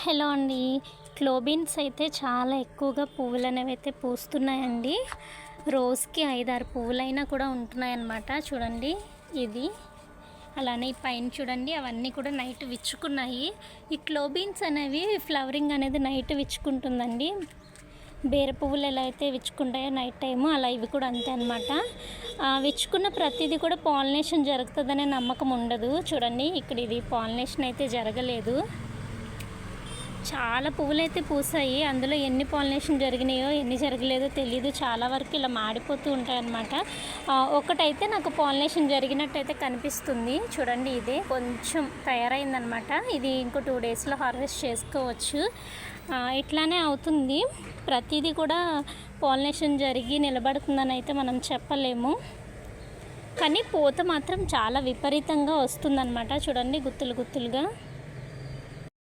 Hello అండి. క్లోబీన్స్ అయితే చాలా ఎక్కువగా పువ్వులు అనేవి అయితే పూస్తున్నాయండి. రోజుకి 5-6 పువ్వులైనా కూడా ఉంటున్నాయన్నమాట. చూడండి ఇది. అలానే ఈ పైన చూడండి, అవన్నీ కూడా నైట్ విచ్చుకున్నాయి. ఈ క్లోబీన్స్ అనేవి ఫ్లవరింగ్ అనేది నైట్ విచ్చుకుంటుందండి. బేర పువ్వులు ఎలా అయితే విచ్చుకుంటాయో నైట్ టైము, అలా ఇవి కూడా అంతే అనమాట. విచ్చుకున్న ప్రతిదీ కూడా పాలినేషన్ జరుగుతుందనే నమ్మకం ఉండదు. చూడండి ఇక్కడ ఇది పాలినేషన్ అయితే జరగలేదు. చాలా పువ్వులైతే పూసాయి. అందులో ఎన్ని పాలినేషన్ జరిగినాయో ఎన్ని జరగలేదో తెలియదు. చాలా వరకు ఇలా మాడిపోతూ ఉంటాయన్నమాట. ఒకటైతే నాకు పాలినేషన్ జరిగినట్టయితే కనిపిస్తుంది. చూడండి ఇదే కొంచెం తయారైందనమాట. ఇది ఇంకో 2 డేస్లో హార్వెస్ట్ చేసుకోవచ్చు. ఇట్లానే అవుతుంది. ప్రతిదీ కూడా పాలినేషన్ జరిగి నిలబడుతుందని అయితే మనం చెప్పలేము. కానీ పూత మాత్రం చాలా విపరీతంగా వస్తుందన్నమాట. చూడండి గుత్తులు గుత్తులుగా.